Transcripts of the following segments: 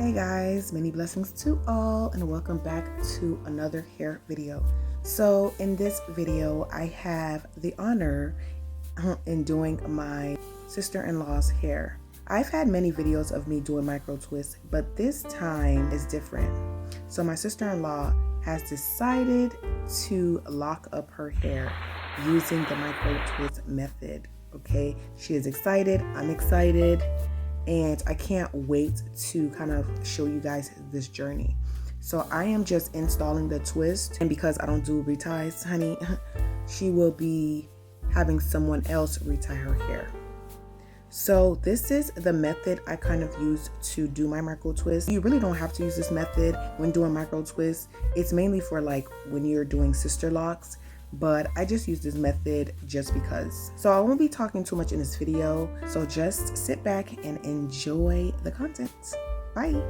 Hey guys, many blessings to all and welcome back to another hair video. So in this video, I have the honor in doing my sister-in-law's hair. I've had many videos of me doing micro twists, but this time is different. So my sister-in-law has decided to lock up her hair using the micro twist method. Okay, she is excited, I'm excited, and I can't wait to kind of show you guys this journey. So I am just installing the twist, and because I don't do reties, honey, she will be having someone else retie her hair. So this is the method I kind of use to do my micro twist. You really don't have to use this method when doing micro twists. It's mainly for like when you're doing sister locks, but I just use this method just because. So I won't be talking too much in this video, so just sit back and enjoy the content. Bye.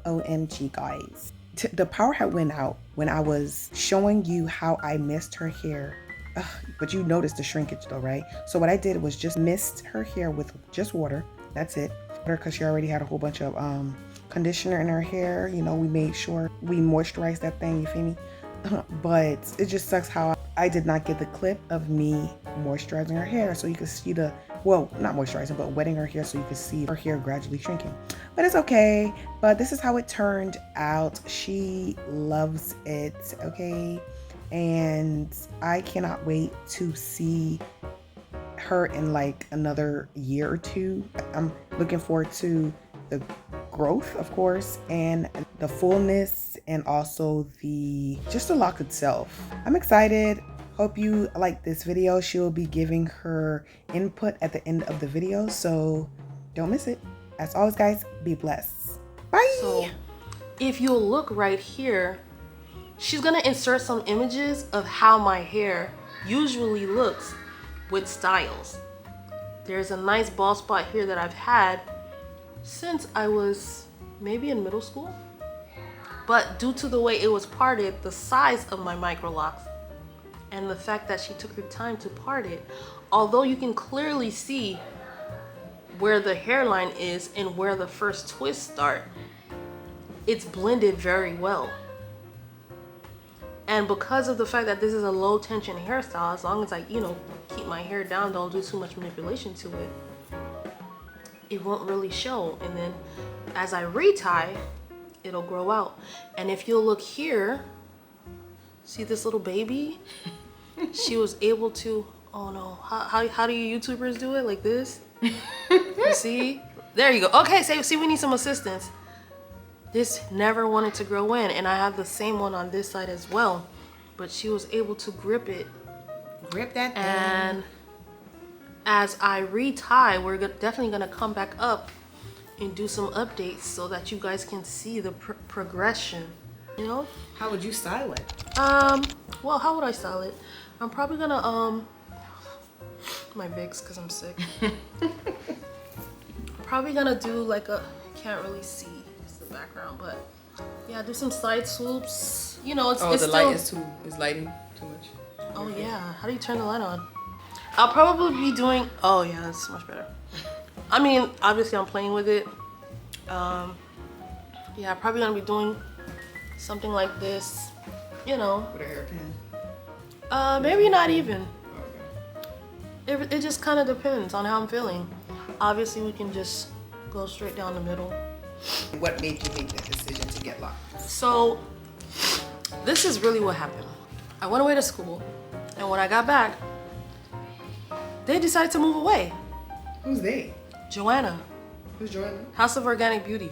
OMG, guys. The power had went out when I was showing you how I missed her hair. Ugh, but you noticed the shrinkage though, right? So what I did was just mist her hair with just water. That's it. Because she already had a whole bunch of conditioner in her hair. You know, we made sure we moisturized that thing, you feel me? But it just sucks how I did not get the clip of me moisturizing her hair so you could see the, well, not moisturizing, but wetting her hair so you could see her hair gradually shrinking. But it's okay. But this is how it turned out. She loves it, okay? And I cannot wait to see her in like another year or two. I'm looking forward to the growth, of course, and the fullness, and also just the lock itself. I'm excited. Hope you like this video. She'll be giving her input at the end of the video, so don't miss it. As always, guys, be blessed. Bye. So if you look right here, she's gonna insert some images of how my hair usually looks with styles. There's a nice bald spot here that I've had since I was maybe in middle school, but due to the way it was parted, the size of my micro locks, and the fact that she took her time to part it, although you can clearly see where the hairline is and where the first twists start, it's blended very well. And because of the fact that this is a low tension hairstyle, as long as I, you know, keep my hair down, don't do too much manipulation to it, it won't really show. And then as I retie, it'll grow out. And if you'll look here, see this little baby? She was able to, oh no, how do you YouTubers do it? Like this? You see? There you go. Okay, see, we need some assistance. This never wanted to grow in, and I have the same one on this side as well, but she was able to grip it. Grip that thing. And as I retie, we're definitely gonna come back up and do some updates so that you guys can see the progression, you know? How would you style it? Well, how would I style it? I'm probably gonna, my Vicks, cause I'm sick. Probably gonna do like can't really see. Background, but yeah, do some side swoops. You know, it's the still... light is lighting too much. Oh yeah, how do you turn the light on? I'll probably be doing. Oh yeah, that's much better. I mean, obviously I'm playing with it. Yeah, I'm probably gonna be doing something like this. You know, with a hairpin. Maybe not even. It just kind of depends on how I'm feeling. Obviously, we can just go straight down the middle. What made you make that decision to get locked? So this is really what happened. I went away to school, and when I got back, they decided to move away. Who's they? Joanna. Who's Joanna? House of Organic Beauty.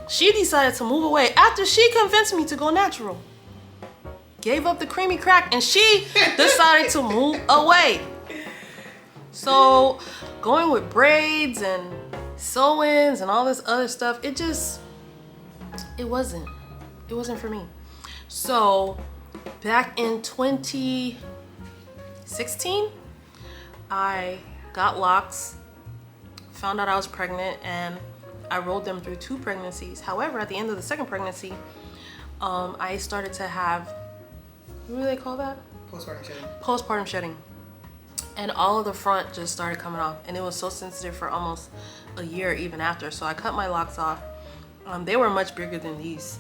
She decided to move away after she convinced me to go natural. Gave up the creamy crack, and she decided to move away. So going with braids and sew-ins and all this other stuff, it wasn't for me. So back in 2016, I got locks, found out I was pregnant, and I rolled them through 2 pregnancies. However, at the end of the 2nd pregnancy, I started to have, what do they call that? Postpartum shedding. Postpartum shedding. And all of the front just started coming off, and it was so sensitive for almost a year even after. So I cut my locks off. They were much bigger than these.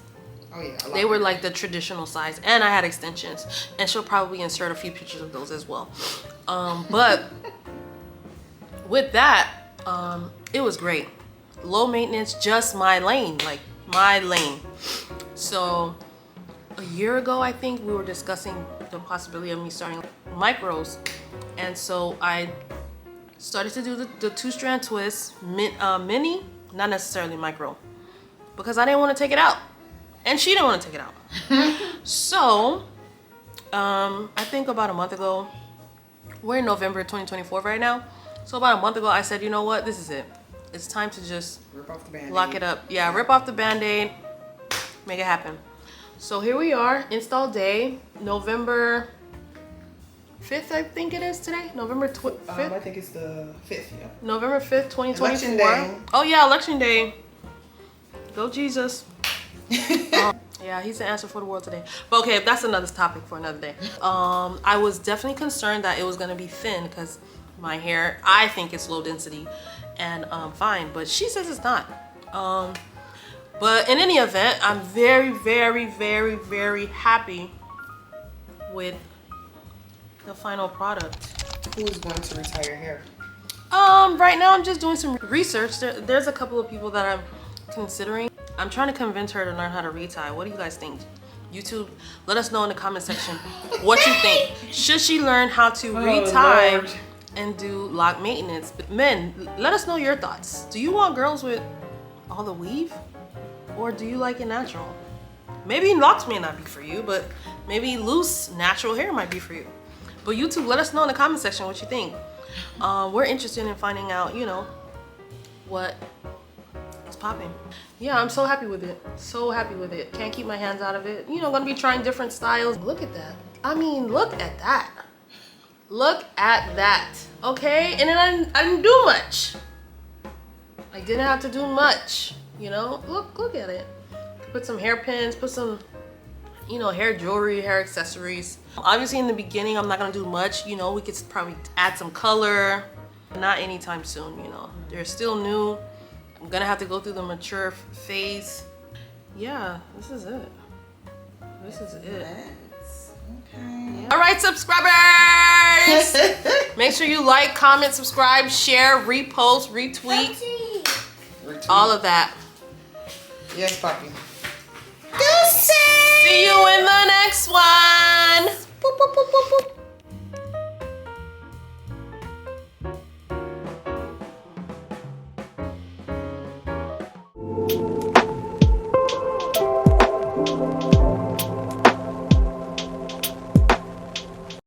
Oh yeah. They were like the traditional size, and I had extensions, and she'll probably insert a few pictures of those as well. But with that, it was great. Low maintenance, just my lane, like my lane. So a year ago, I think we were discussing the possibility of me starting micros. And so I started to do the 2-strand twist, mini, not necessarily micro, because I didn't want to take it out, and she didn't want to take it out. So I think about a month ago, we're in November 2024 right now. So about a month ago, I said, you know what, this is it. It's time to just rip off the Band-Aid. Lock it up. Yeah, rip off the Band-Aid, make it happen. So here we are, install day, November 5th, I think it is today. November 5th? I think it's the 5th, yeah. November 5th, 2024. Election day. Oh yeah, election day. Go Jesus. Yeah, he's the answer for the world today. But okay, that's another topic for another day. I was definitely concerned that it was gonna be thin because my hair, I think it's low density and fine, but she says it's not. But in any event, I'm very, very, very, very happy with the final product. Who is going to retire hair? Right now I'm just doing some research. There's a couple of people that I'm considering. I'm trying to convince her to learn how to retie. What do you guys think? YouTube, let us know in the comment section what you think. Should she learn how to retie Lord. and do lock maintenance? But men, let us know your thoughts. Do you want girls with all the weave? Or do you like it natural? Maybe locks may not be for you, but maybe loose natural hair might be for you. But YouTube, let us know in the comment section what you think. We're interested in finding out, you know, what is popping. Yeah, I'm so happy with it. So happy with it. Can't keep my hands out of it. You know, gonna be trying different styles. Look at that. I mean, look at that. Look at that. Okay, and then I didn't do much. I didn't have to do much. You know, look at it. Put some hairpins, put some, you know, hair jewelry, hair accessories. Obviously in the beginning, I'm not gonna do much. You know, we could probably add some color. Not anytime soon, you know. They're still new. I'm gonna have to go through the mature phase. Yeah, this is it. This is it. Yes. Okay. All right, subscribers. Make sure you like, comment, subscribe, share, repost, retweet, all of that. Yes, Poppy. See you in the next one. Boop, boop, boop, boop, boop.